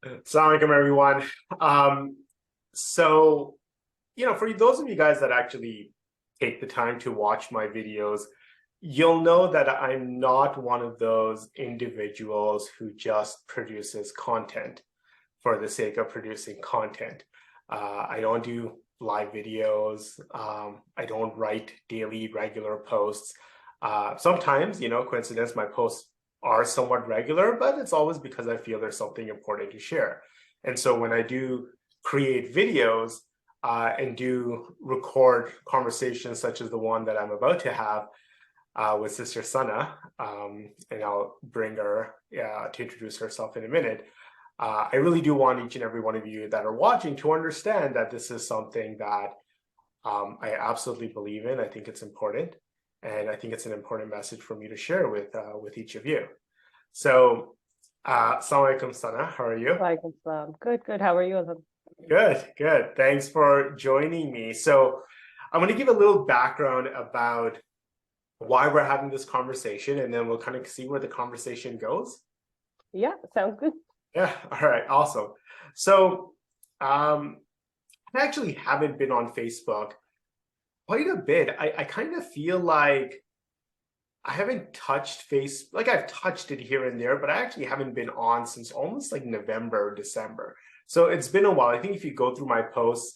Assalamu alaikum, everyone. Um, so, for those of you guys that actually take the time to watch my videos, you'll know that I'm not one of those individuals who just produces content for the sake of producing content. I don't do live videos. I don't write daily regular posts. Sometimes, coincidence, my posts are somewhat regular, but it's always because I feel there's something important to share. And so when I do create videos and do record conversations such as the one that I'm about to have with Sister Sana, and I'll bring her to introduce herself in a minute. I really do want each and every one of you that are watching to understand that this is something that I absolutely believe in. I think it's important, and I think it's an important message for me to share with each of you. So, Assalamu alaikum, Sana. How are you? Walaikum salam. Good, good. How are you? Good, good. Thanks for joining me. So, I'm going to give a little background about why we're having this conversation, and then we'll kind of see where the conversation goes. Yeah, sounds good. Yeah, all right, awesome. So, I actually haven't been on Facebook quite a bit. I kind of feel like I haven't touched like I've touched it here and there, but I actually haven't been on since almost like November or December. So it's been a while. I think if you go through my posts,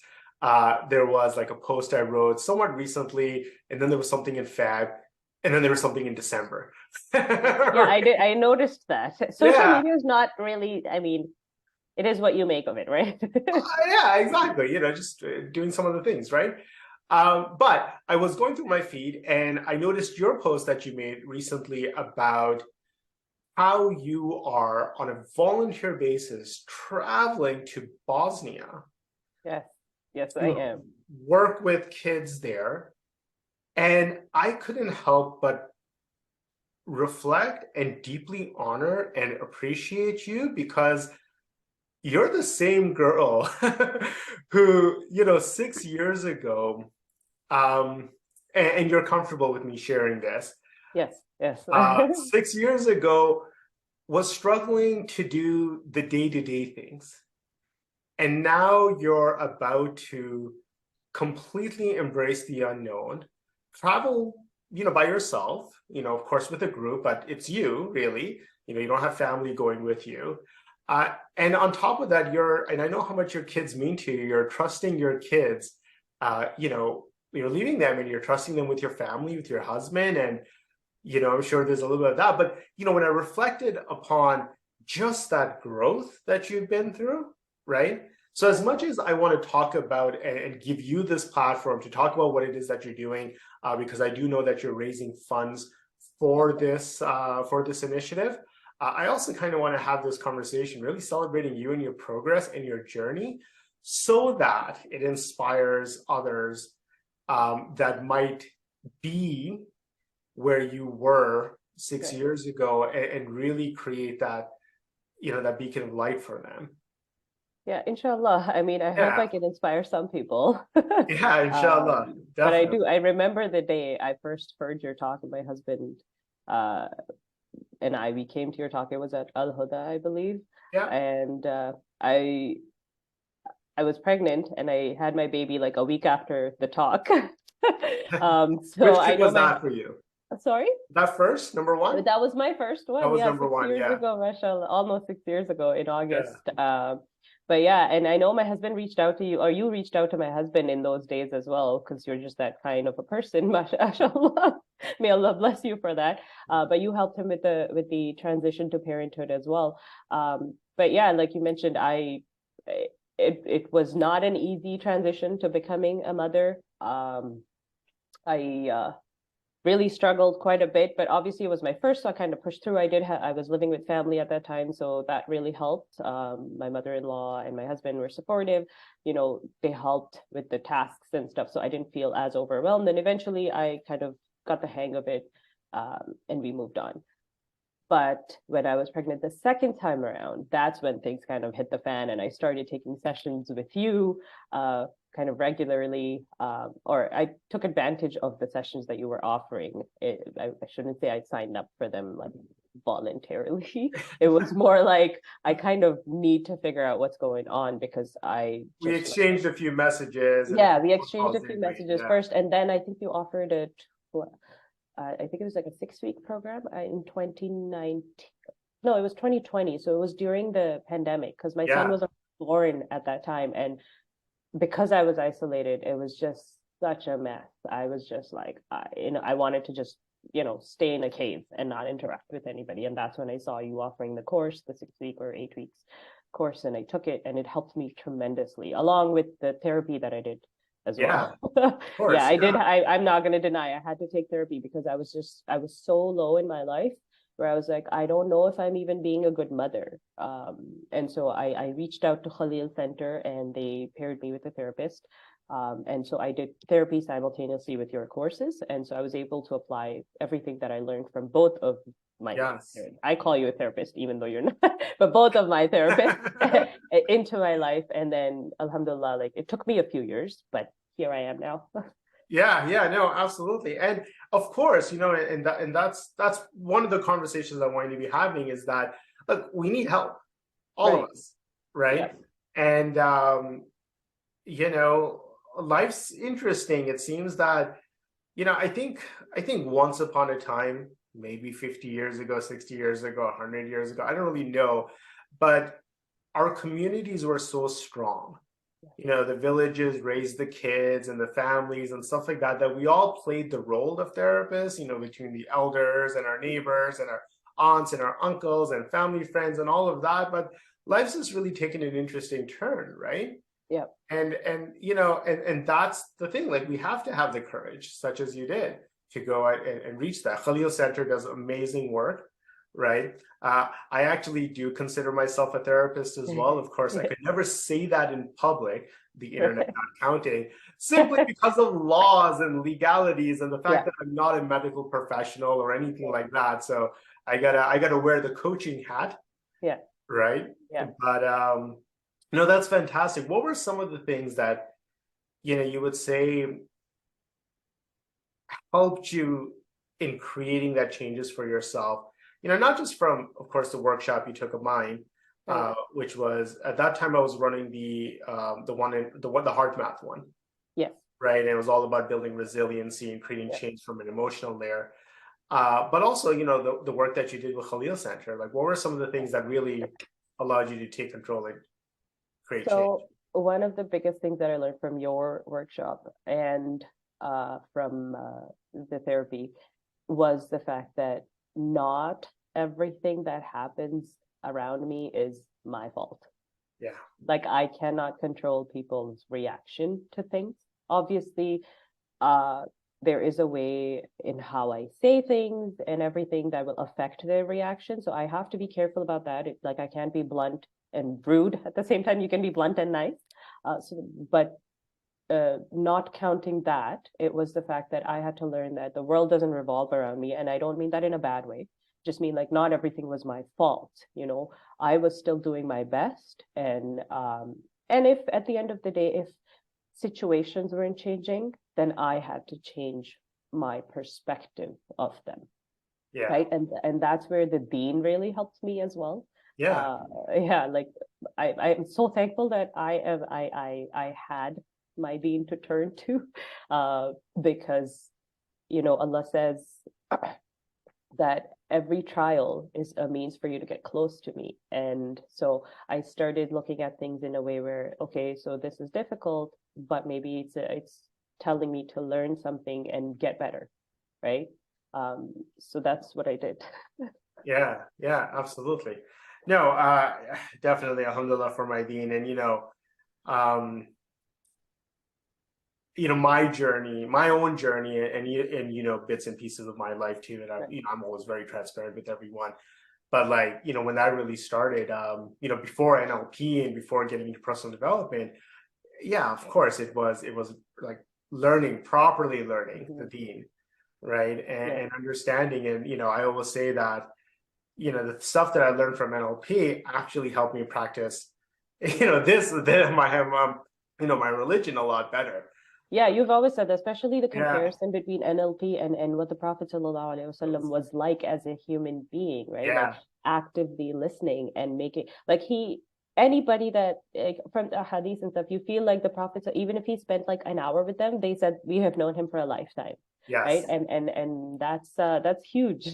there was like a post I wrote somewhat recently, and then there was something in Feb, and then there was something in December. Yeah, I did. I noticed that. Social Yeah, media is not really, I mean, it is what you make of it, right? yeah, exactly. Just doing some of the things, right? But I was going through my feed and I noticed your post that you made recently about how you are on a volunteer basis traveling to Bosnia Yes, yes, I to am. work with kids there. And I couldn't help but reflect and deeply honor and appreciate you because you're the same girl who, 6 years ago, and you're comfortable with me sharing this, Yes, yes. 6 years ago was struggling to do the day-to-day things. And now you're about to completely embrace the unknown, travel, by yourself, of course with a group, but it's you really. You don't have family going with you. And on top of that, and I know how much your kids mean to you, you're trusting your kids, you're leaving them and you're trusting them with your family, with your husband. And, I'm sure there's a little bit of that. But, when I reflected upon just that growth that you've been through, right? So as much as I want to talk about and give you this platform to talk about what it is that you're doing, because I do know that you're raising funds for this initiative, I also kind of want to have this conversation, really celebrating you and your progress and your journey, so that it inspires others that might be where you were six Right. years ago, and really create that, that beacon of light for them. Yeah, inshallah. I mean, I hope I Yeah, can inspire some people. yeah, inshallah, But definitely. I remember the day I first heard your talk, and my husband uh, we came to your talk. It was at Al Huda, I believe. Yeah. And I was pregnant and I had my baby like a week after the talk. So Which I kid know was my, that for you? sorry, That first, number one? that was my first That one. was Yeah, number six one, years yeah. ago, mashallah, almost 6 years ago in Yeah. August. But yeah, and I know my husband reached out to you, or you reached out to my husband in those days as well, because you're just that kind of a person, mashallah. May Allah bless you for that. But you helped him with the transition to parenthood as well. But yeah, like you mentioned, it was not an easy transition to becoming a mother. I really struggled quite a bit, but obviously it was my first, so I kind of pushed through. I was living with family at that time, so that really helped. My mother-in-law and my husband were supportive. They helped with the tasks and stuff, so I didn't feel as overwhelmed. And eventually, I kind of got the hang of it, and we moved on. But when I was pregnant the second time around, that's when things kind of hit the fan, and I started taking sessions with you kind of regularly, or I took advantage of the sessions that you were offering. I shouldn't say I signed up for them like voluntarily. It was more like I kind of need to figure out what's going on because I We just exchanged a few messages and a yeah, few we phone exchanged a calls, few didn't we? messages Yeah. first, and then I think you offered it. I think it was like a 6 week program in 2019. No, it was 2020. So it was during the pandemic because my son Yeah. was born at that time, and because I was isolated, it was just such a mess. I was just like, I wanted to just, stay in a cave and not interact with anybody. And that's when I saw you offering the course, the 6 week or 8 weeks course, and I took it, and it helped me tremendously, along with the therapy that I did as Yeah. well. Of Yeah, course. I did. Yeah. I'm not going to deny I had to take therapy because I was so low in my life where I was like, I don't know if I'm even being a good mother. And so I reached out to Khalil Center and they paired me with a therapist. And so I did therapy simultaneously with your courses. And so I was able to apply everything that I learned from both of my, Yes. I call you a therapist, even though you're not, but both of my therapists into my life. And then, alhamdulillah, like it took me a few years, but here I am now. Yeah, yeah, no, absolutely. And of course, and that's one of the conversations I want you to be having is that look, we need help, all of Right. us, right? Yep. And you know, life's interesting. It seems that, I think once upon a time, maybe 50 years ago, 60 years ago, 100 years ago, I don't really know, but our communities were so strong. The villages raised the kids and the families and stuff like that, that we all played the role of therapists, between the elders and our neighbors and our aunts and our uncles and family friends and all of that. But life's just really taken an interesting turn, right? Yep. And that's the thing, like we have to have the courage, such as you did, to go out and reach that. Khalil Center does amazing work, right? I actually do consider myself a therapist as well. Of course, I could never say that in public, the internet not counting, simply because of laws and legalities and the fact Yeah. that I'm not a medical professional or anything like that. So I gotta wear the coaching hat, Yeah. right? Yeah. But no, that's fantastic. What were some of the things that you would say helped you in creating that changes for yourself? Not just from, of course, the workshop you took of mine, Right. which was at that time I was running the hard math one, Yes. right? And it was all about building resiliency and creating Yeah. change from an emotional layer. But also, the work that you did with Khalil Center, like what were some of the things that really allowed you to take control and create change? So one of the biggest things that I learned from your workshop and from the therapy was the fact that not everything that happens around me is my fault. Yeah. Like I cannot control people's reaction to things. Obviously, uh, there is a way in how I say things and everything that will affect their reaction. So I have to be careful about that. Like I can't be blunt and rude at the same time. You can be blunt and nice. But not counting that, it was the fact that I had to learn that the world doesn't revolve around me. And I don't mean that in a bad way. Just mean like not everything was my fault. I was still doing my best. And if at the end of the day, if situations weren't changing, then I had to change my perspective of them. Yeah. Right. And that's where the dean really helped me as well. Yeah. Yeah, like I'm so thankful that I had my dean to turn to, because Allah says that every trial is a means for you to get close to me. And so I started looking at things in a way where, okay, so this is difficult, but maybe it's telling me to learn something and get better, right? So that's what I did. Yeah, yeah, absolutely. No, definitely alhamdulillah for my deen. And um, my journey, my own journey, and bits and pieces of my life too. And I'm always very transparent with everyone. But like, when that really started, before NLP and before getting into personal development, yeah, of course it was like properly learning the deen, right? And understanding. And I always say that the stuff that I learned from NLP actually helped me practice, my religion a lot better. Yeah, you've always said that, especially the Yeah. comparison between NLP and what the Prophet ﷺ was like as a human being, right? Like Yeah. actively listening and making like anybody that like, from the hadith and stuff, you feel like the Prophet, even if he spent like an hour with them, they said we have known him for a lifetime, right? Yes. And that's huge.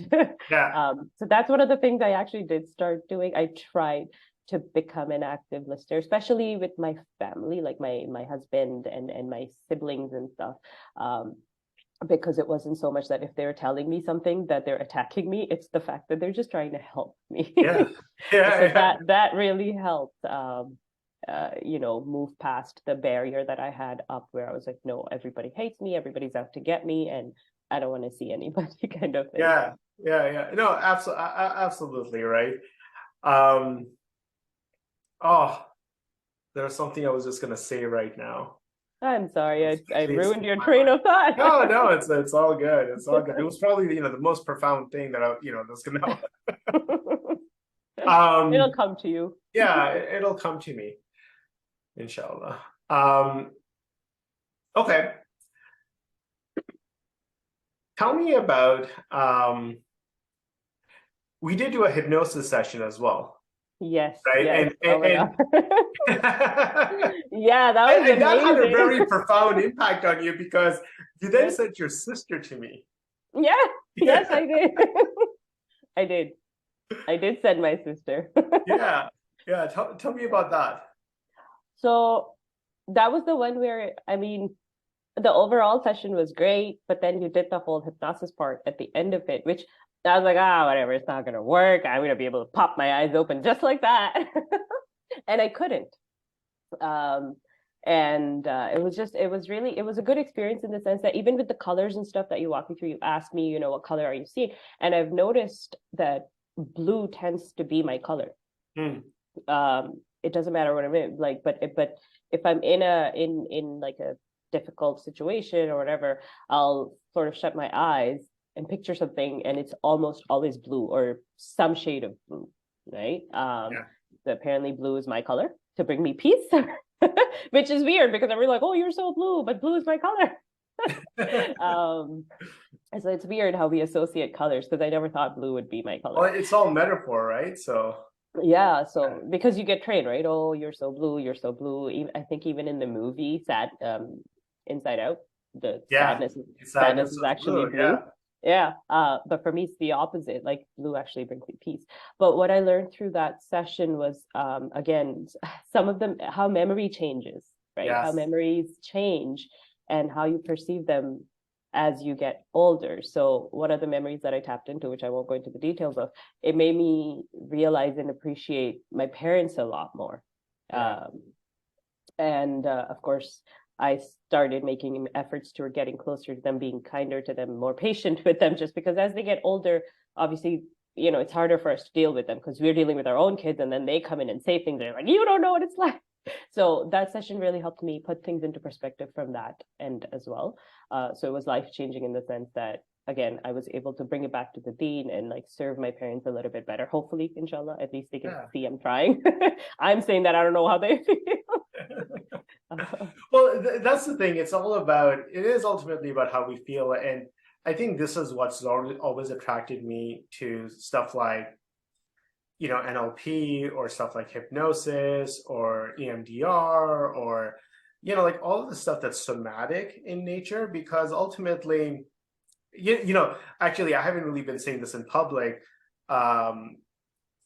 Yeah. So that's one of the things I actually did start doing. I tried to become an active listener, especially with my family, like my husband and my siblings and stuff. Um, because it wasn't so much that if they're telling me something that they're attacking me, it's the fact that they're just trying to help me. Yeah. Yeah. So Yeah. that really helped move past the barrier that I had up where I was like, no, everybody hates me, everybody's out to get me, and I don't want to see anybody kind of thing. Yeah. Yeah. Yeah. No, absolutely, absolutely right. Um, oh, there's something I was just gonna say right now. I'm sorry, I Completely ruined escaped your my train mind. of thought. No, no, it's all good. It's all good. It was probably the most profound thing that that's gonna. It'll Um, come to you. yeah, it'll come to me, inshallah. Um, okay, tell me about. We did do a hypnosis session as well, Yes, right? yes. And Oh and, my God. and Yeah, that was and that had a amazing. very profound impact on you because you then Yes. sent your sister to me. Yeah, yes, Yeah, I did. I did. I did send my sister. yeah, yeah. Tell me about that. So that was the one where, I mean, the overall session was great, but then you did the whole hypnosis part at the end of it, which I was like, whatever, it's not gonna work. I'm gonna be able to pop my eyes open just like that. And I couldn't. Um, and it was a good experience in the sense that even with the colors and stuff that you walk me through, you asked me, what color are you seeing? And I've noticed that blue tends to be my color. Hmm. It doesn't matter what I'm in, like, but if I'm in like a difficult situation or whatever, I'll sort of shut my eyes and picture something, and it's almost always blue or some shade of blue, right? Yeah. Apparently blue is my color to bring me peace, which is weird because I'm really like, oh, you're so blue, but blue is my color. um, so it's weird how we associate colors because I never thought blue would be my Well, color. it's all metaphor, right? So, Yeah, so because you get trained, right? Oh, you're so blue, you're so blue. Even, I think even in the movie Inside Out, the yeah, sadness sadness is is actually blue. Yeah. blue. Yeah. But for me it's the opposite. Like blue actually brings me peace. But what I learned through that session was again, some of them how memory changes, right? How Yes. memories change and how you perceive them as you get older. So one of the memories that I tapped into, which I won't go into the details of, it made me realize and appreciate my parents a lot more. Yeah. And of course, I started making efforts toward getting closer to them, being kinder to them, more patient with them, just because as they get older, obviously, it's harder for us to deal with them because we're dealing with our own kids and then they come in and say things. They're like, you don't know what it's like. So that session really helped me put things into perspective from that end as well. So it was life changing in the sense that again, I was able to bring it back to the deen and like serve my parents a little bit better. Hopefully, inshallah, at least they can Yeah. see I'm trying. I'm saying that I don't know how they feel. Well, that's the thing. It is ultimately about how we feel. And I think this is what's always attracted me to stuff like, NLP or stuff like hypnosis or EMDR or, like all of the stuff that's somatic in nature, because ultimately, actually, I haven't really been saying this in public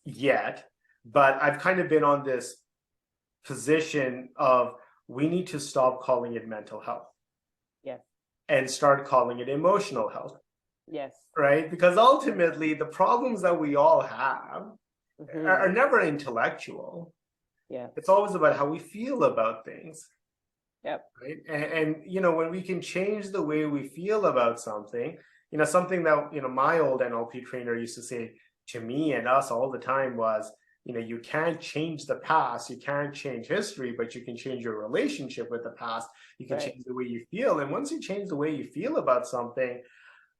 yet, but I've kind of been on this position of we need to stop calling it mental health Yes. and start calling it emotional health, Yes. right? Because ultimately, the problems that we all have are Hmm. never intellectual. Yeah. It's always about how we feel about things, Yep. right? And when we can change the way we feel about something, something that my old NLP trainer used to say to me and us all the time was, you can't change the past, you can't change history, but you can change your relationship with the past. You can Right. change the way you feel, and once you change the way you feel about something,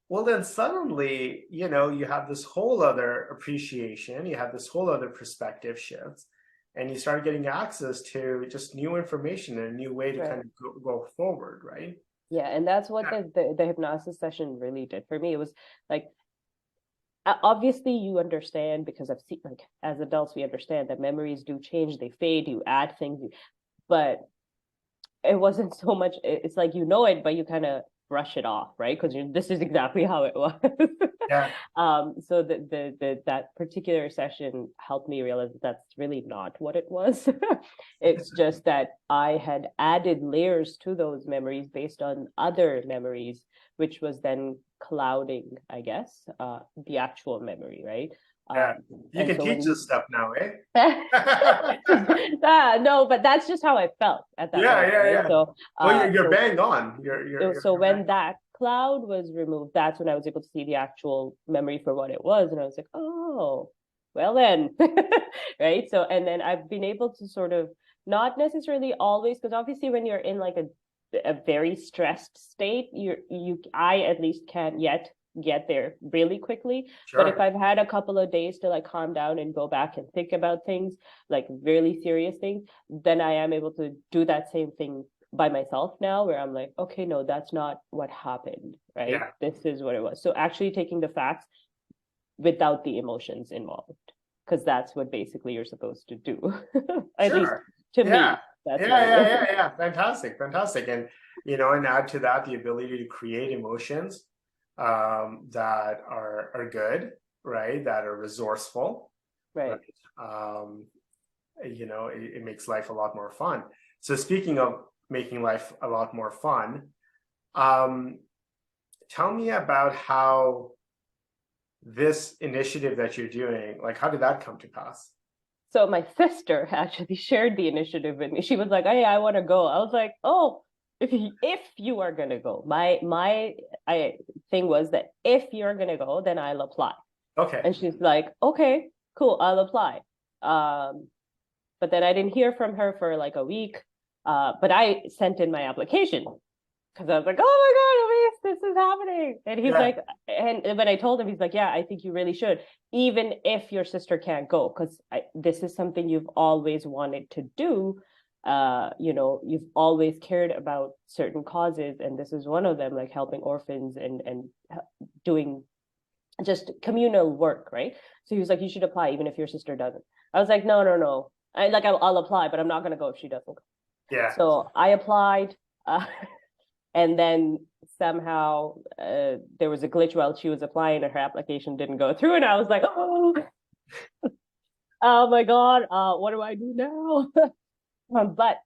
well, then suddenly, you have this whole other appreciation, you have this whole other perspective shift, and you start getting access to just new information and a new way to Right. kind of go forward, right? Yeah, and that's what Yeah. the hypnosis session really did for me. It was like obviously you understand because I've seen like as adults we understand that memories do change, they fade, you add things, but it wasn't so much. It's like you know it, but you kind of brush it off, right? Because this is exactly how it was. Yeah. So that particular session helped me realize that that's really not what it was. It's just that I had added layers to those memories based on other memories, which was then clouding, I guess, the actual memory, right? Yeah. You And can so teach when this stuff now, eh? no, but that's just how I felt at that Yeah, moment, yeah, right? yeah. So, Well, you're so bang on. so You're bang. when that cloud was removed, that's when I was able to see the actual memory for what it was, and I was like, oh, well then, right? So, and then I've been able to sort of not necessarily always, because obviously when you're in like a very stressed state, I at least can't yet get there really quickly. But if Sure. I've had a couple of days to like calm down and go back and think about things, like really serious things, then I am able to do that same thing by myself now, where I'm like, okay, no, that's not what happened, right? Yeah. This is what it was. So actually taking the facts without the emotions involved, because that's what basically you're supposed to do. At least Sure. to Yeah. me, that's Yeah, what it yeah, is. yeah, yeah. Fantastic, fantastic. And and add to that the ability to create emotions that are good, right? That are resourceful, right? Right. Um, it makes life a lot more fun. So speaking of making life a lot more fun, um, tell me about how this initiative that you're doing, like how did that come to pass? So my sister actually shared the initiative with me. She was like, "Hey, I want to go." I was like, "Oh, if you are gonna go." My I thing was that if you're gonna go, then I'll apply. Okay. And she's like, "Okay, cool, I'll apply." Um, but then I didn't hear from her for like a week. But I sent in my application because I was like, "Oh my God, Elise, this is happening!" And he's Yeah. like, and when I told him, he's like, "Yeah, I think you really should, even if your sister can't go, because this is something you've always wanted to do. You've always cared about certain causes, and this is one of them, like helping orphans and doing just communal work, right?" So he was like, "You should apply, even if your sister doesn't." I was like, "No, no, no. I'll apply, but I'm not gonna go if she doesn't go." Yeah. So I applied. Uh, and then somehow there was a glitch while she was applying and her application didn't go through, and I was like, oh my God, what do I do now? But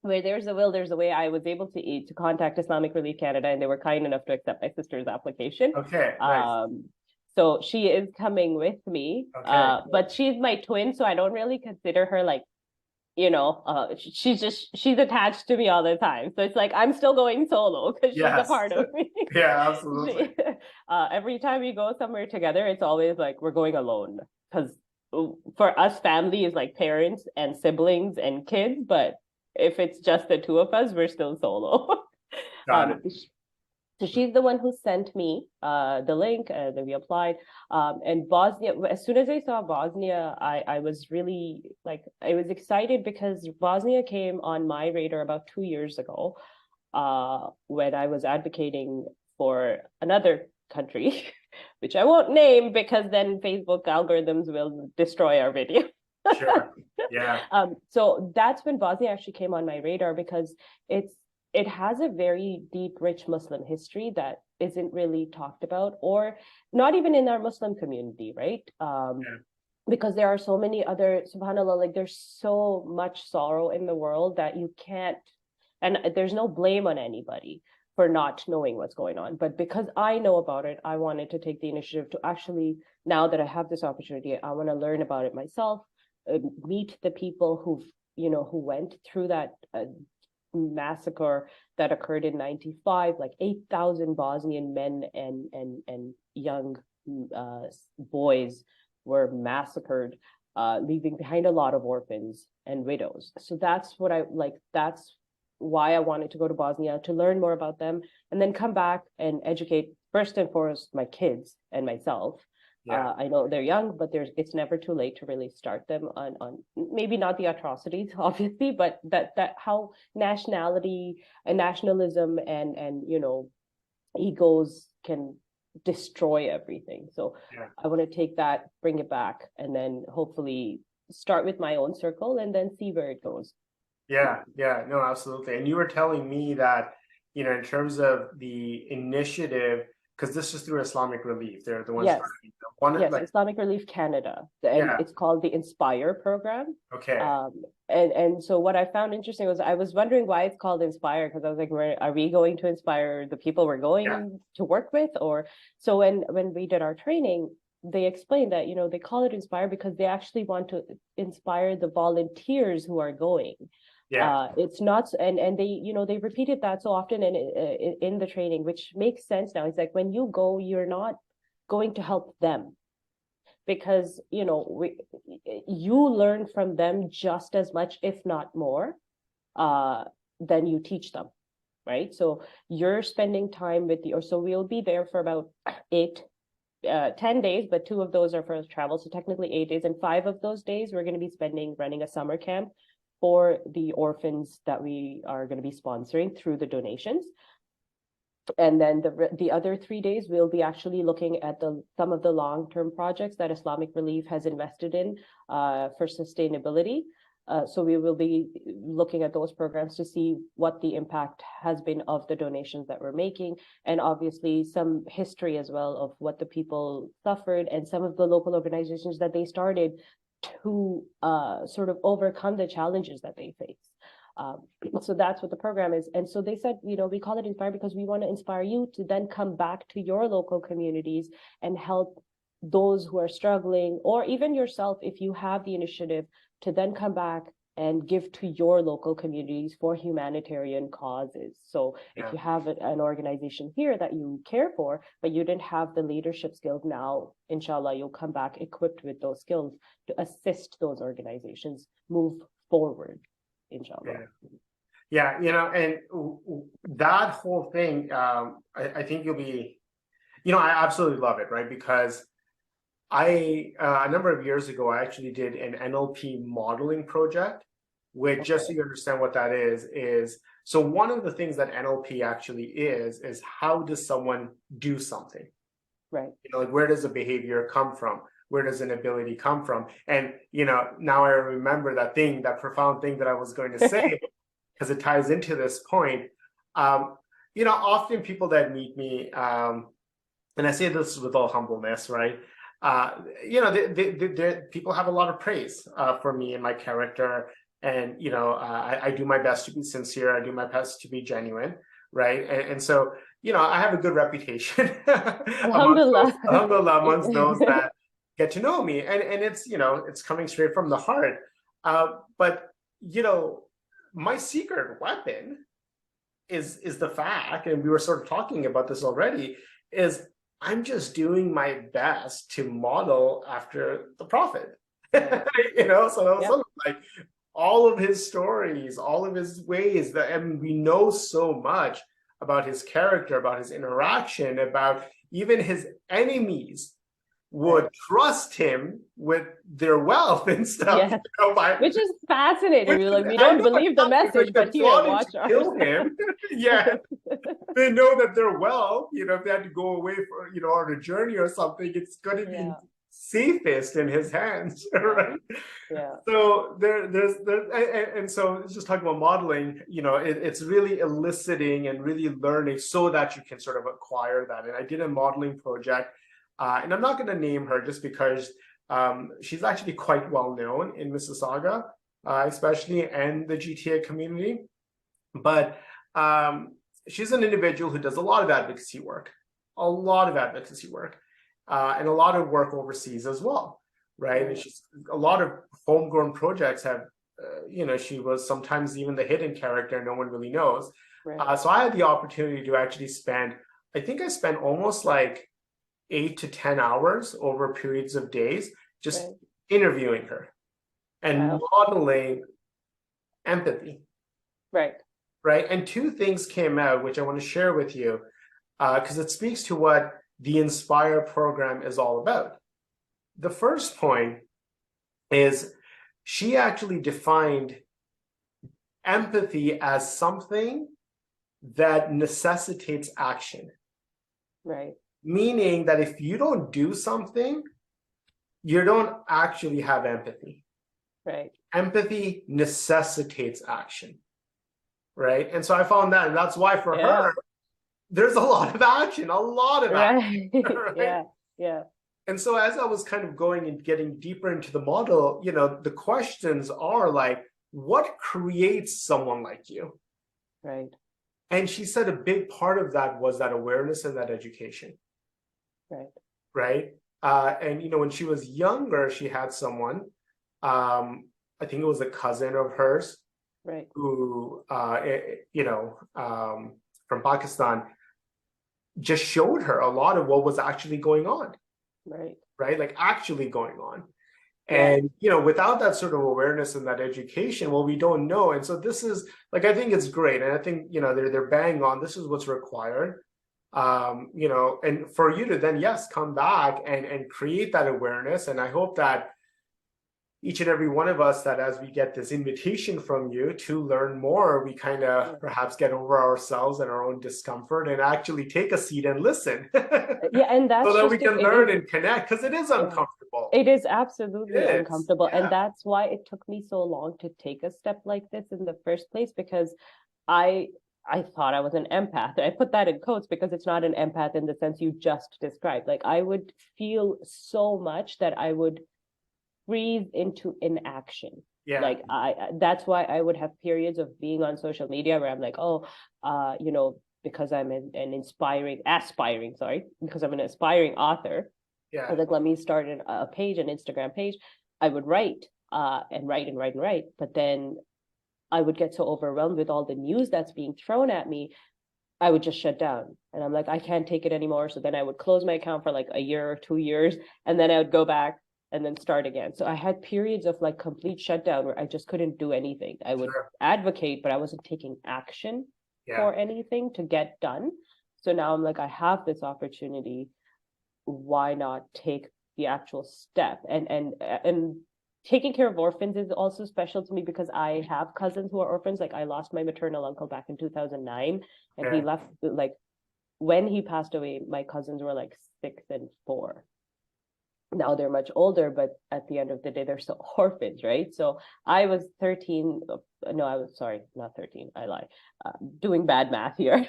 where there's a will, there's a way. I was able to contact Islamic Relief Canada, and they were kind enough to accept my sister's application. Okay. Nice. So she is coming with me, Okay. but she's my twin, so I don't really consider her like she's attached to me all the time, so it's like I'm still going solo because she's a Yes. part of me. Yeah, absolutely. she, every time we go somewhere together, it's always like we're going alone, because for us family is like parents and siblings and kids, but if it's just the two of us, we're still solo. Got it. So she's the one who sent me the link, and then we applied. And Bosnia, as soon as I saw Bosnia, I was really like, I was excited because Bosnia came on my radar about 2 years ago when I was advocating for another country, which I won't name because then Facebook algorithms will destroy our video. Sure. Yeah. So that's when Bosnia actually came on my radar, because it has a very deep, rich Muslim history that isn't really talked about, or not even in our Muslim community, right? Yeah. Because there are so many other, subhanAllah, like there's so much sorrow in the world that you can't, and there's no blame on anybody for not knowing what's going on. But because I know about it, I wanted to take the initiative to actually, now that I have this opportunity, I want to learn about it myself, meet the people who went through that massacre that occurred in 95. Like 8,000 Bosnian men and young boys were massacred, leaving behind a lot of orphans and widows. So that's what I like. That's why I wanted to go to Bosnia, to learn more about them, and then come back and educate first and foremost my kids and myself, Yeah. I know they're young, but it's never too late to really start them on maybe not the atrocities, obviously, but that how nationality and nationalism and egos can destroy everything. So Yeah. I want to take that, bring it back, and then hopefully start with my own circle and then see where it goes. Yeah, yeah, no, absolutely. And you were telling me that, in terms of the initiative, because this is through Islamic Relief, they're the ones Yes. driving the one, Yes, like, Islamic Relief Canada, and yeah, it's called the Inspire program. okay, And so what I found interesting was I was wondering why it's called Inspire, because I was like, are we going to inspire the people we're yeah, going to work with? Or so when we did our training, they explained that, they call it Inspire because they actually want to inspire the volunteers who are going. yeah, It's not, and they, they repeated that so often in the training, which makes sense now. It's like when you go, you're not going to help them because you learn from them just as much, if not more, uh, than you teach them, right? So you're spending time with the, or so we'll be there for about 10 days, but 2 of those are for travel, so technically 8 days, and 5 of those days we're going to be spending running a summer camp for the orphans that we are going to be sponsoring through the donations. And then the other 3 days, we'll be actually looking at some of the long-term projects that Islamic Relief has invested in for sustainability. So we will be looking at those programs to see what the impact has been of the donations that we're making, and obviously some history as well of what the people suffered and some of the local organizations that they started to sort of overcome the challenges that they face. Um, so that's what the program is. And so they said, we call it Inspire because we want to inspire you to then come back to your local communities and help those who are struggling, or even yourself, if you have the initiative, to then come back and give to your local communities for humanitarian causes. So if yeah, you have an organization here that you care for, but you didn't have the leadership skills, now, inshallah, you'll come back equipped with those skills to assist those organizations move forward, inshallah. yeah. Yeah, and that whole thing, I think you'll be, I absolutely love it, right? Because a number of years ago, I actually did an NLP modeling project, which, just so Okay. you understand what that is so one of the things that NLP actually is how does someone do something? Right. Like, where does a behavior come from? Where does an ability come from? And, now I remember that profound thing that I was going to say, because it ties into this point. Um, often people that meet me, and I say this with all humbleness, right? People have a lot of praise for me and my character, and I do my best to be sincere. I do my best to be genuine, right? And so, I have a good reputation Alhamdulillah. amongst those that get to know me, and it's coming straight from the heart. But my secret weapon is the fact, and we were sort of talking about this already, is I'm just doing my best to model after the prophet. So that was sort of like all of his stories, all of his ways that, and we know so much about his character, about his interaction, about even his enemies would trust him with their wealth and stuff. Yes. Which is fascinating. Which We're is, like, we I don't know, believe the exactly, message, like but they're here, plotting to watch ours. kill him. Yeah, they know that they're wealth. If they had to go away for on a journey or something, it's going to be safest in his hands, right? Yeah. So and so just talking about modeling, it's really eliciting and really learning so that you can sort of acquire that. And I did a modeling project, and I'm not going to name her just because she's actually quite well known in Mississauga, especially, and the GTA community. But she's an individual who does a lot of advocacy work, and a lot of work overseas as well, right? And she's a lot of homegrown projects have, she was sometimes even the hidden character no one really knows. So I had the opportunity to actually I think I spent almost like 8 to 10 hours over periods of days just interviewing her and modeling empathy. Right. And 2 things came out, which I want to share with you, because it speaks to what the Inspire program is all about. The first point is she actually defined empathy as something that necessitates action, Right. meaning that if you don't do something, you don't actually have empathy. Right. Empathy necessitates action, right? And so I found that, and that's why for Yeah. her, there's a lot of action, a lot of action, Right. right? Yeah. Yeah. And so as I was kind of going and getting deeper into the model, the questions are like, what creates someone like you? Right. And she said a big part of that was that awareness and that education, Right. right? And when she was younger, she had someone, I think it was a cousin of hers, Right. who, from Pakistan, just showed her a lot of what was actually going on, Right. right? Like actually going on. Yeah. And without that sort of awareness and that education, well, we don't know. And so this is like, I think it's great, and I think they're bang on. This is what's required, and for you to then, yes, come back and create that awareness. And I hope that each and every one of us, that as we get this invitation from you to learn more, we kind of Yeah. perhaps get over ourselves and our own discomfort and actually take a seat and listen Yeah, and so that's that we just it. can It learn is, and connect, because it is yeah. uncomfortable. It is It absolutely is. uncomfortable. And Yeah. that's why it took me so long to take a step like this in the first place, because I I thought I was an empath. I put that in quotes because it's not an empath in the sense you just described. Like I would feel so much that I would freeze into inaction. Yeah. Like that's why I would have periods of being on social media where I'm like, oh, because I'm an aspiring, sorry, because I'm an aspiring author. I Yeah. was like, let me start a page, an Instagram page. I would write, and write and write and write, but then I would get so overwhelmed with all the news that's being thrown at me, I would just shut down. And I'm like, I can't take it anymore. So then I would close my account for like a year or 2 years, and then I would go back and then start again. So I had periods of like complete shutdown where I just couldn't do anything. I would Sure. advocate, but I wasn't taking action Yeah. for anything to get done. So now I'm like, I have this opportunity. Why not take the actual step? And taking care of orphans is also special to me because I have cousins who are orphans. Like I lost my maternal uncle back in 2009, and he Okay. left, like when he passed away, my cousins were like 6 and 4. Now they're much older, but at the end of the day, they're still orphans, right? So I was 13. No, I was sorry, not 13. I lie. Doing bad math here.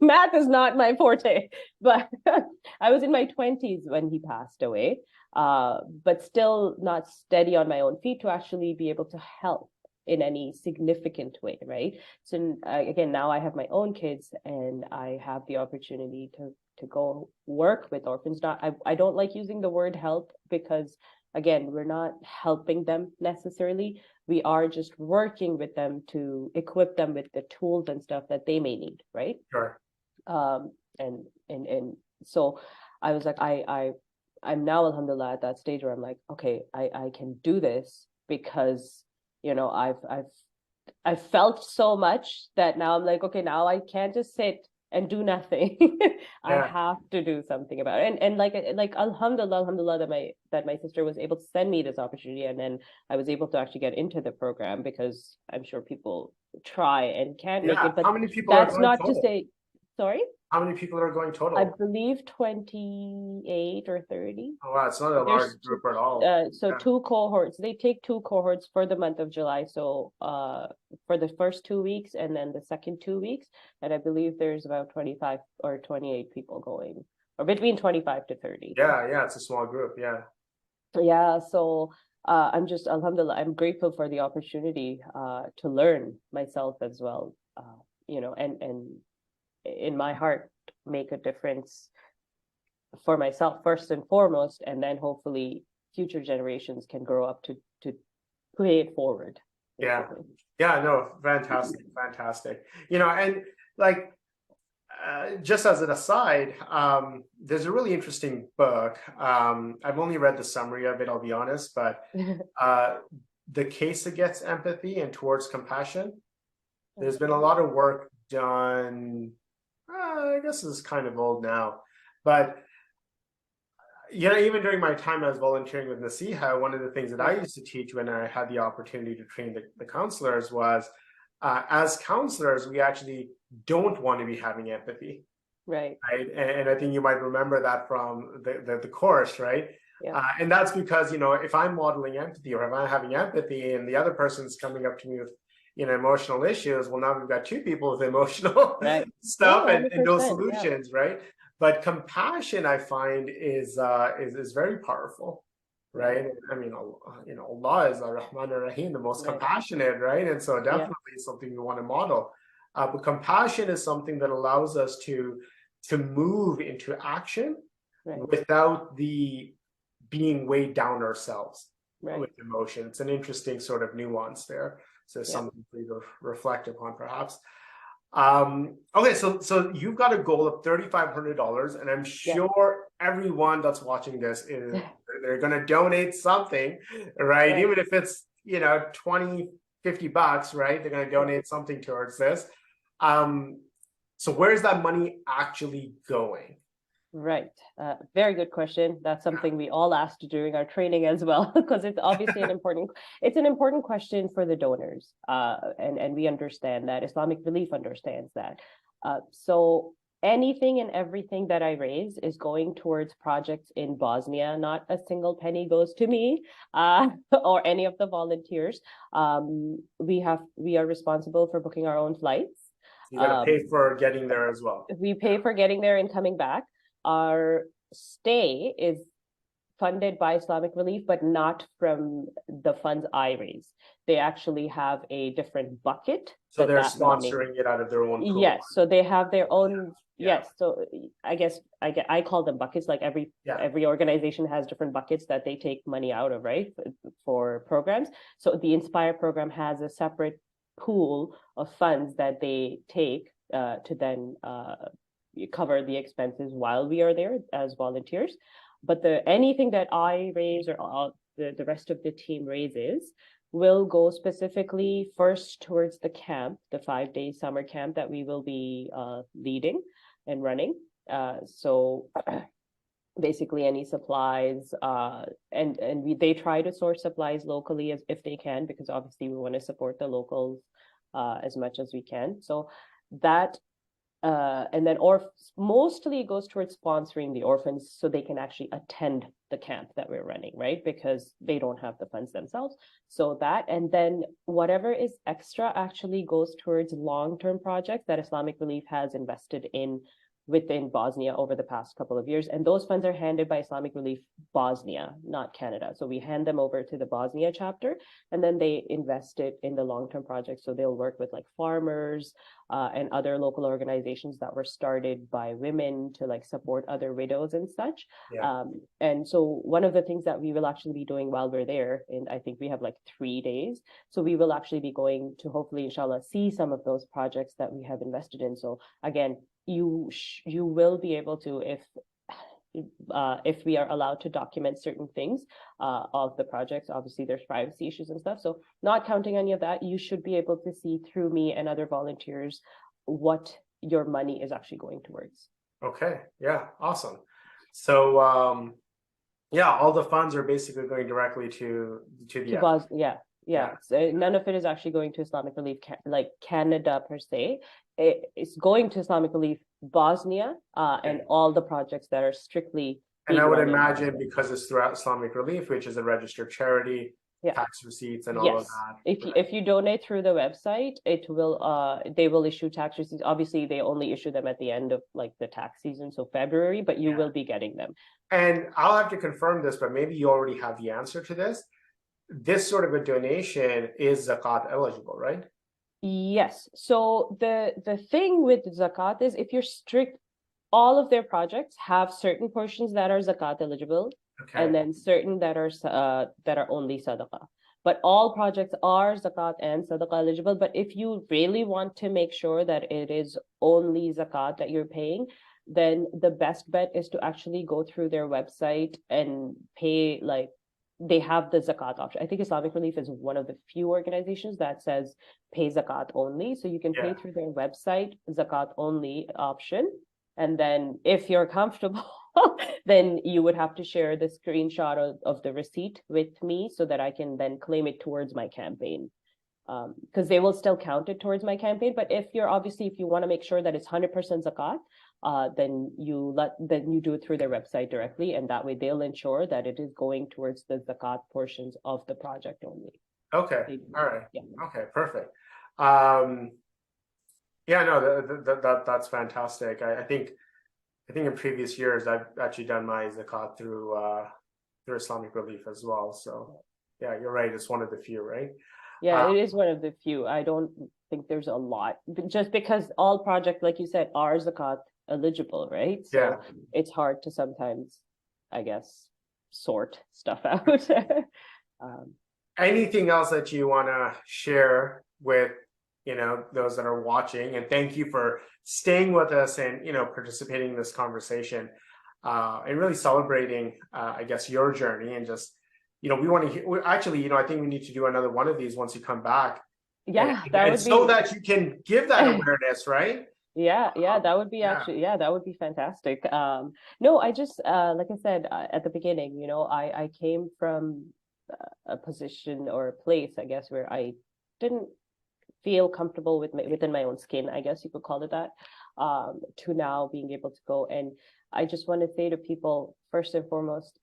Math is not my forte, but I was in my 20s when he passed away, but still not steady on my own feet to actually be able to help in any significant way, right? So again, now I have my own kids and I have the opportunity to go work with orphans. Not I don't like using the word help because again, we're not helping them necessarily. We are just working with them to equip them with the tools and stuff that they may need, right? Sure. And so I was like, I'm now alhamdulillah at that stage where I'm like, okay, I can do this because I've felt so much that now I'm like, okay, now I can't just sit and do nothing. I Yeah. have to do something about it. And like alhamdulillah that my sister was able to send me this opportunity, and then I was able to actually get into the program because I'm sure people try and can't make Yeah. it, but How many people are that's going not to total? say, sorry, How many people are going I total? believe 28 or 30. Oh, wow, it's not a There's large group at all. so Yeah. two cohorts. They take two cohorts for the month of July. So for the first 2 weeks and then the second 2 weeks. And I believe there's about 25 or 28 people going, or between 25 to 30. Yeah. Yeah. It's a small group. Yeah. Yeah, so I'm just alhamdulillah, I'm grateful for the opportunity to learn myself as well. And in my heart make a difference for myself first and foremost, and then hopefully future generations can grow up to pay it forward, Yeah. basically. Yeah. No, fantastic. Fantastic. And like, just as an aside, there's a really interesting book. I've only read the summary of it, I'll be honest, but uh, The Case Against Empathy and Towards Compassion. There's been a Okay. lot of work done. I guess it's kind of old now, but Even during my time as volunteering with Nasiha, one of the things that I used to teach when I had the opportunity to train the counselors was, as counselors, we actually don't want to be having empathy, Right. right? And I think you might remember that from the course, right? Yeah. And that's because, if I'm modeling empathy or if I'm having empathy and the other person's coming up to me with, emotional issues, well, now we've got two people with emotional Right. Yeah, stuff and no 100%. Yeah. solutions, right? But compassion, I find, is very powerful, right? Right. I mean, Allah is Ar-Rahman Ar-Rahim, the most Right. compassionate, right? And so Yeah. definitely something we want to model. But compassion is something that allows us to move into action Right. without the being weighed down ourselves Right. with emotion. It's an interesting sort of nuance there. So Yeah. something for you to reflect upon, perhaps. Okay, so you've got a goal of $3,500, and I'm Yeah. sure everyone that's watching this is they're going to donate something, right? Right. Even if it's 20, $50, right? They're going to donate something towards this. Um, so where's that money actually going? Right. Very good question. That's something we all asked during our training as well, because it's obviously it's an important question for the donors. And we understand that. Islamic Relief understands that. So anything and everything that I raise is going towards projects in Bosnia. Not a single penny goes to me, or any of the volunteers. We are responsible for booking our own flights. You got to pay for getting there as well. We pay for getting there and coming back. Our stay is funded by Islamic Relief, but not from the funds I raise. They actually have a different bucket. So they're That money. sponsoring it out of their own pool. Yes, so they have their own. Yeah. Yes, so I guess I call them buckets. Like every organization has different buckets that they take money out of, right, for programs. So the Inspire program has a separate pool of funds that they take to then cover the expenses while we are there as volunteers. But anything that I raise or the rest of the team raises will go specifically first towards the camp, the 5-day summer camp that we will be leading and running. So basically any supplies, and they try to source supplies locally if they can, because obviously we want to support the locals as much as we can. So that and then mostly it goes towards sponsoring the orphans so they can actually attend the camp that we're running, right? Because they don't have the funds themselves. So that, and then whatever is extra actually goes towards long-term projects that Islamic Relief has invested in within Bosnia over the past couple of years. And those funds are handed by Islamic Relief Bosnia, not Canada. So we hand them over to the Bosnia chapter, and then they invest it in the long-term projects. So they'll work with like farmers and other local organizations that were started by women to like support other widows and such. Yeah. And so one of the things that we will actually be doing while we're there, and I think we have like 3 days, so we will actually be going to hopefully, inshallah, see some of those projects that we have invested in. So again, you will be able to, if we are allowed to document certain things of the projects. Obviously there's privacy issues and stuff, so not counting any of that, you should be able to see through me and other volunteers what your money is actually going towards. Okay. Yeah. Awesome. So all the funds are basically going directly to the yeah. So none of it is actually going to Islamic Relief like Canada per se. It's going to Islamic Relief Bosnia and all the projects that are strictly. And I would imagine because it's throughout Islamic Relief, which is a registered charity, tax receipts and all of that. If you donate through the website, it will they will issue tax receipts. Obviously, they only issue them at the end of like the tax season, so February, but you will be getting them. And I'll have to confirm this, but maybe you already have the answer to this. This sort of a donation is zakat eligible, right? Yes. So the thing with zakat is if you're strict, all of their projects have certain portions that are zakat eligible, and then certain that are only sadaqah. But all projects are zakat and sadaqah eligible. But if you really want to make sure that it is only zakat that you're paying, then the best bet is to actually go through their website and pay, like, they have the zakat option. I think Islamic Relief is one of the few organizations that says pay zakat only. So you can pay through their website, zakat only option. And then if you're comfortable then you would have to share the screenshot of the receipt with me so that I can then claim it towards my campaign. Because they will still count it towards my campaign. But if you want to make sure that it's 100% zakat, then you do it through their website directly, and that way they'll ensure that it is going towards the zakat portions of the project only. Okay. All right. Yeah. Okay. Perfect. Yeah. No, that's fantastic. I think in previous years I've actually done my zakat through Islamic Relief as well. So yeah, you're right. It's one of the few, right? Yeah, it is one of the few. I don't think there's a lot, just because all projects, like you said, are zakat eligible, right? So Yeah. it's hard to sometimes, I guess, sort stuff out. Anything else that you want to share with, those that are watching? And thank you for staying with us and, participating in this conversation, and really celebrating, I guess, your journey. And just, we want to hear, actually, I think we need to do another one of these once you come back. Yeah, that would be so that you can give that awareness, right? Yeah, that would be actually, that would be fantastic. No, I just, like I said, at the beginning, I came from a position or a place, I guess, where I didn't feel comfortable within my own skin, I guess you could call it that, to now being able to go. And I just want to say to people, first and foremost,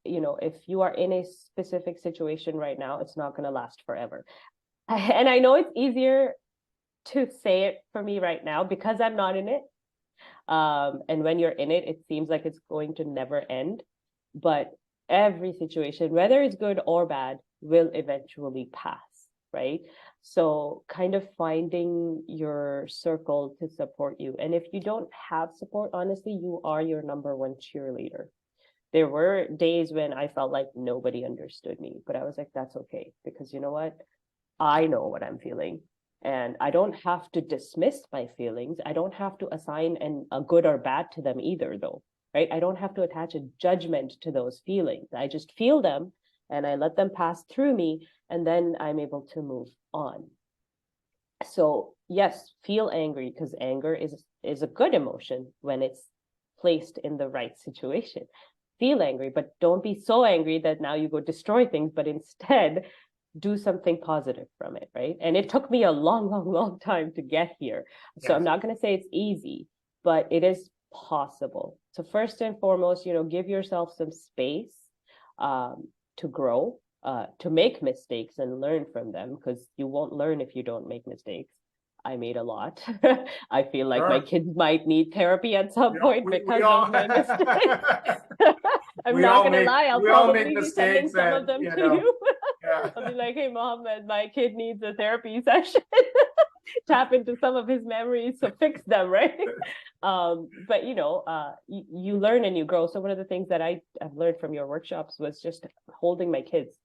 if you are in a specific situation right now, it's not going to last forever. And I know it's easier to say it for me right now because I'm not in it. And when you're in it, it seems like it's going to never end. But every situation, whether it's good or bad, will eventually pass, right? So kind of finding your circle to support you. And if you don't have support, honestly, you are your number one cheerleader. There were days when I felt like nobody understood me, but I was like, that's okay, because you know what? I know what I'm feeling. And I don't have to dismiss my feelings. I don't have to assign a good or bad to them either, though, right? I don't have to attach a judgment to those feelings. I just feel them and I let them pass through me, and then I'm able to move on. So yes, feel angry, because anger is a good emotion when it's placed in the right situation. Feel angry, but don't be so angry that now you go destroy things, but instead do something positive from it, right? And it took me a long time to get here. So I'm not going to say it's easy, but it is possible. So first and foremost, give yourself some space to grow, to make mistakes and learn from them, because you won't learn if you don't make mistakes. I made a lot. I feel like my kids might need therapy at some point because of my mistakes. I'm not going to lie. I'll probably be sending some of them to you. I'll be like, hey, Mohammed, my kid needs a therapy session. Tap into some of his memories to fix them, right? But you learn and you grow. So one of the things that I've learned from your workshops was just holding my kids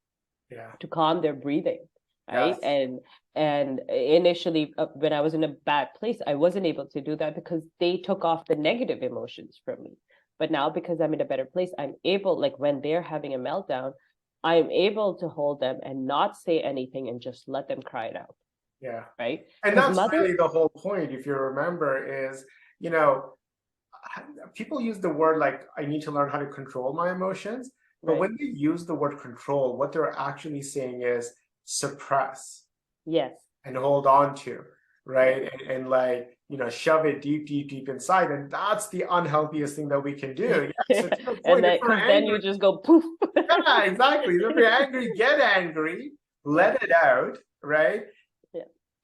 to calm their breathing, right? And initially, when I was in a bad place, I wasn't able to do that because they took off the negative emotions from me. But now, because I'm in a better place, I'm able, like when they're having a meltdown, I'm able to hold them and not say anything and just let them cry it out. Yeah. Right. And that's really the whole point, if you remember, is, people use the word like, I need to learn how to control my emotions. But when they use the word control, what they're actually saying is suppress. Yes. And hold on to, right? And like, shove it deep inside. And that's the unhealthiest thing that we can do. Yeah, so and then you just go poof. Yeah, exactly. So if you're angry, get angry, let it out, right?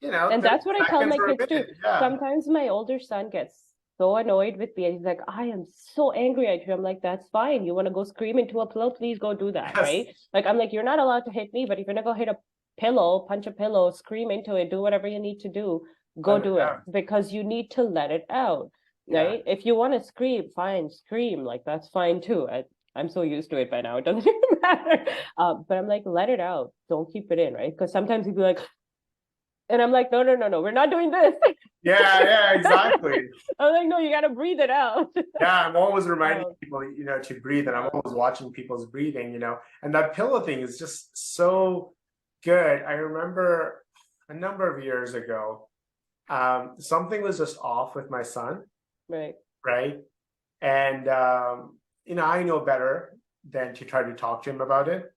Yeah. And that's what I tell my kids too. Yeah. Sometimes my older son gets so annoyed with me and he's like, I am so angry at you. I'm like, that's fine. You want to go scream into a pillow? Please go do that, right? Like, I'm like, you're not allowed to hit me, but if you're gonna go hit a pillow, punch a pillow, scream into it, do whatever you need to do, go do it, because you need to let it out, right? If you want to scream, fine, scream, like that's fine too. I'm so used to it by now, it doesn't even matter. But I'm like, let it out, don't keep it in, right? Because sometimes you'd be like, and I'm like, no, we're not doing this. Yeah, exactly. I'm like, no, you got to breathe it out. Yeah, I'm always reminding people, to breathe, and I'm always watching people's breathing, and that pillow thing is just so good. I remember a number of years ago, something was just off with my son. Right. And I know better than to try to talk to him about it.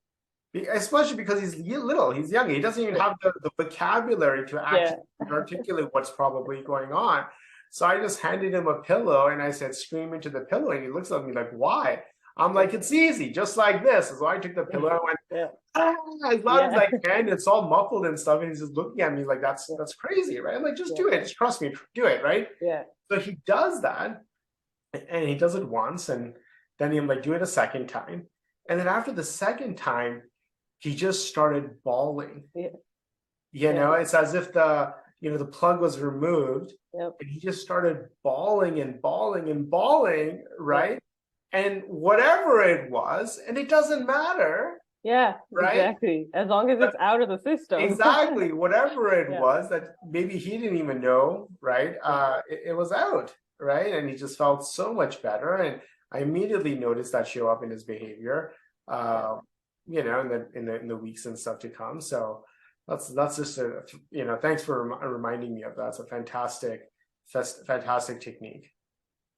Especially because he's little, he's young. He doesn't even have the vocabulary to Yeah, actually articulate what's probably going on. So I just handed him a pillow and I said, scream into the pillow. And he looks at me like, why? I'm like, it's easy, just like this. So I took the pillow and went, yeah, ah, as loud as yeah, I can. It's all muffled and stuff. And he's just looking at me like, yeah, that's crazy, right? I'm like, just yeah, do it. Just trust me, do it, right? yeah, So he does that and he does it once. And then I'm like, do it a second time. And then after the second time, he just started bawling. yeah, It's as if the plug was removed, yeah, and he just started bawling and bawling and bawling, yeah, right? And whatever it was, and it doesn't matter, yeah, right? exactly. As long as But it's out of the system. exactly whatever it Yeah, was that maybe he didn't even know, right? yeah, It was out, right? And he just felt so much better. And I immediately noticed that show up in his behavior, yeah. uh, in the weeks and stuff to come. So that's just thanks for reminding me of that. It's a fantastic technique.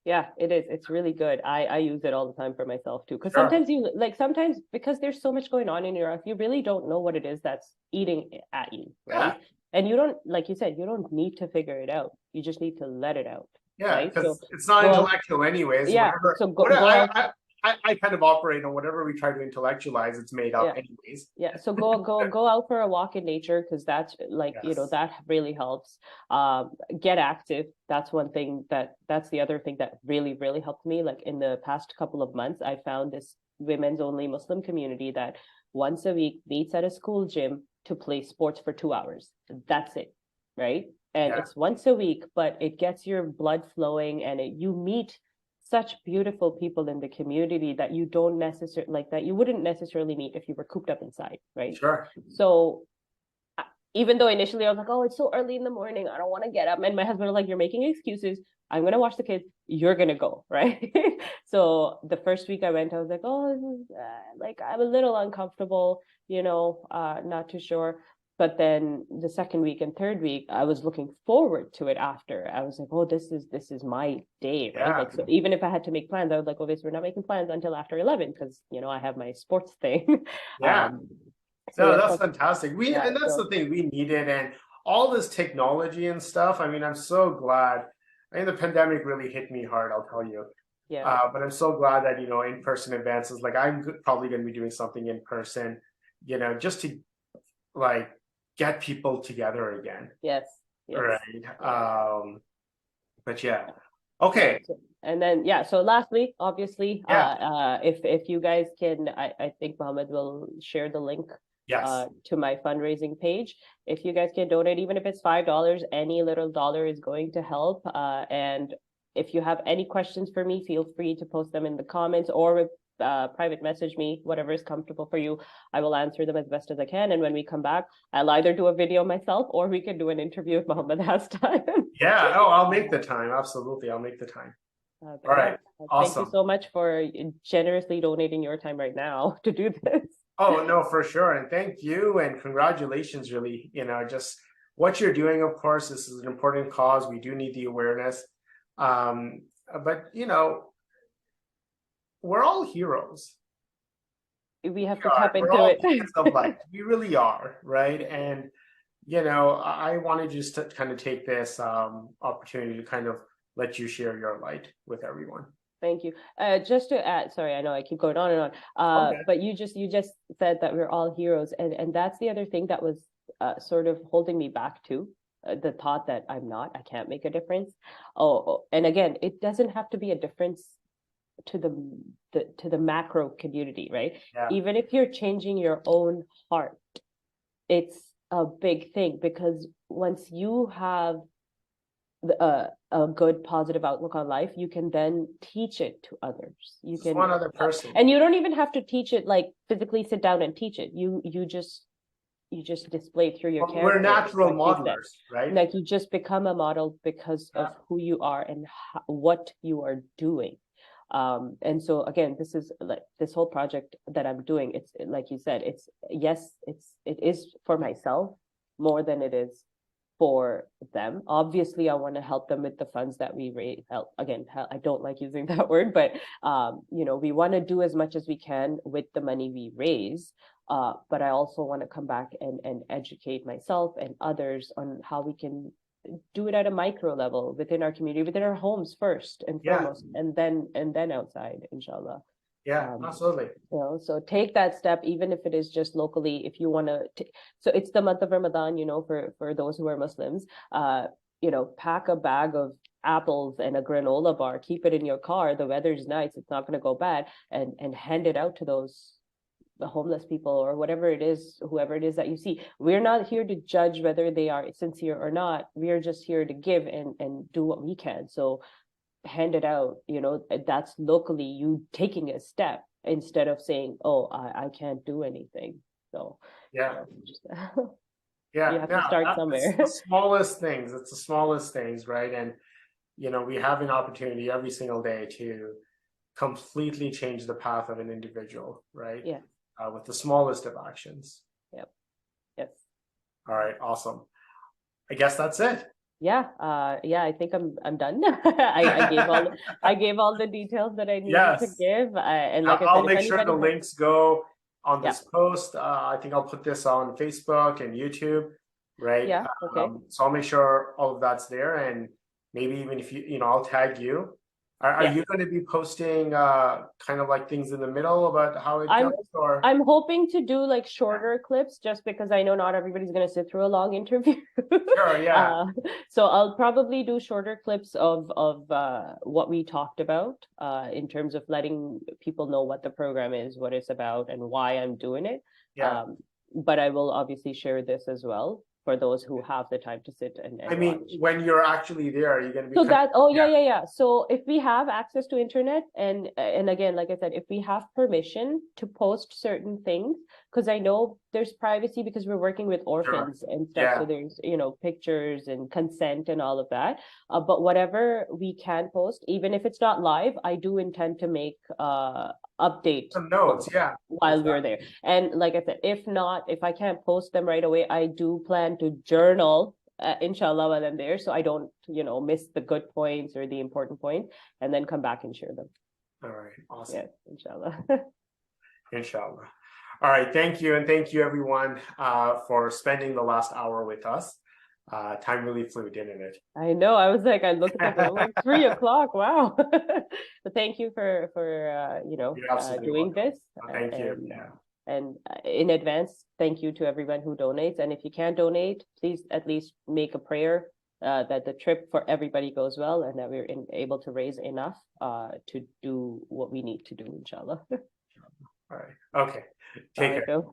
Yeah, it is. It's really good. I use it all the time for myself too. Because Sure. sometimes because there's so much going on in your life, you really don't know what it is that's eating at you, Yeah. right? And you don't, like you said, you don't need to figure it out. You just need to let it out, Yeah, right? So because it's not go out, intellectual anyways. yeah. Whatever, So whatever go out, I kind of operate on whatever we try to intellectualize, it's made up yeah. anyways. Yeah, so go out for a walk in nature because that's like, Yes. that really helps. Get active. That's the other thing that really helped me. Like in the past couple of months, I found this women's only Muslim community that once a week meets at a school gym to play sports for 2 hours. That's it, right? And Yeah, it's once a week, but it gets your blood flowing and you meet such beautiful people in the community that you don't necessarily like that you wouldn't necessarily meet if you were cooped up inside, right? sure. So even though initially I was like, oh, it's so early in the morning, I don't want to get up. And my husband was like, you're making excuses. I'm gonna watch the kids. You're gonna go, right? So the first week I went, I was like, oh, this is, like I'm a little uncomfortable, not too sure. But then the second week and third week, I was looking forward to it after. I was like, oh, this is my day, right? Yeah, Like, so even if I had to make plans, I was like, okay, so we're not making plans until after 11 because I have my sports thing. yeah. So No, yeah, that's so fantastic. yeah, And that's so the thing we needed, and all this technology and stuff. I mean, I'm so glad. I mean, the pandemic really hit me hard, I'll tell you. yeah, But I'm so glad that in-person events is like probably going to be doing something in person, just to like get people together again, yes, yes. right? Yeah. But yeah, Yeah. okay, And then yeah, so lastly, obviously, yeah, if you guys can, I think Mohammed will share the link yes, to my fundraising page. If you guys can donate, even if it's $5, any little dollar is going to help. And if you have any questions for me, feel free to post them in the comments or private message me, whatever is comfortable for you. I will answer them as best as I can. And when we come back, I'll either do a video myself or we can do an interview if Mohammed has time. yeah. Oh, I'll make the time. Absolutely, I'll make the time. But All yeah, right, thank you awesome. so much for generously donating your time right now to do this. Oh, no, for sure. And thank you and congratulations, really. Just what you're doing, of course, this is an important cause. We do need the awareness. But, we're all heroes. We have We to are. tap We're into all it. beacons of light. We really are, right? And, I wanted just to kind of take this opportunity to kind of let you share your light with everyone. Thank you. Just to add, sorry, I know I keep going on and on. Okay. But you just said that we're all heroes, and that's the other thing that was sort of holding me back too. The thought that I can't make a difference. Oh, and again, it doesn't have to be a difference to the macro community, right? Yeah. Even if you're changing your own heart, it's a big thing because once you have a good positive outlook on life, you can then teach it to others. You Just can one other person. and you don't even have to teach it like physically sit down and teach it. You just display it through your Well, we're character, natural like you said. modelers, right? Like you just become a model because Yeah. of who you are and what you are doing. And so again, this is like this whole project that I'm doing. It's like you said, it is for myself more than it is for them. Obviously, I want to help them with the funds that we raise. Again, I don't like using that word, but we want to do as much as we can with the money we raise. But I also want to come back and educate myself and others on how we can do it at a micro level within our community, within our homes first and foremost, and then outside, inshallah. Absolutely. So take that step, even if it is just locally, if you want to. So it's the month of Ramadan, for those who are Muslims, pack a bag of apples and a granola bar, keep it in your car. The weather's nice. It's not going to go bad, and hand it out to the homeless people or whatever it is, whoever it is that you see. We're not here to judge whether they are sincere or not. We're just here to give and do what we can. So hand it out, that's locally you taking a step instead of saying, oh, I can't do anything. So you have to start somewhere. It's the smallest things. It's the smallest things, right? And we have an opportunity every single day to completely change the path of an individual, right? Yeah. With the smallest of actions. Yep. Yes. All right, awesome. I guess that's it. Yeah, I think I'm done. I gave all the details that I needed to give. And like I'll I said, make sure the links go on this post. I think I'll put this on Facebook and YouTube, right? Yeah. Okay. So I'll make sure all of that's there, and maybe even if I'll tag you. Are you going to be posting kind of like things in the middle about how it goes? Or I'm hoping to do like shorter clips, just because I know not everybody's going to sit through a long interview. Sure, yeah. So I'll probably do shorter clips of what we talked about in terms of letting people know what the program is, what it's about, and why I'm doing it. Yeah. But I will obviously share this as well for those who have the time to sit and I mean, watch. when you're actually there, are you going to be so that yeah. So if we have access to internet, and again, like I said, if we have permission to post certain things, because I know there's privacy because we're working with orphans and stuff, so there's pictures and consent and all of that, but whatever we can post, even if it's not live, I do intend to make update some notes while we're there. And like I said, if I can't post them right away, I do plan to journal inshallah while I'm there, so I don't miss the good points or the important points, and then come back and share them. All right, awesome. Yeah, inshallah. Inshallah. All right, thank you, and thank you everyone for spending the last hour with us. Time really flew, didn't it? I know. I was like, I looked at it, like 3 o'clock. Wow. But thank you for doing this. Thank you. And in advance, thank you to everyone who donates. And if you can't donate, please at least make a prayer that the trip for everybody goes well, and that we're able to raise enough to do what we need to do, inshallah. All right. Okay. Take care.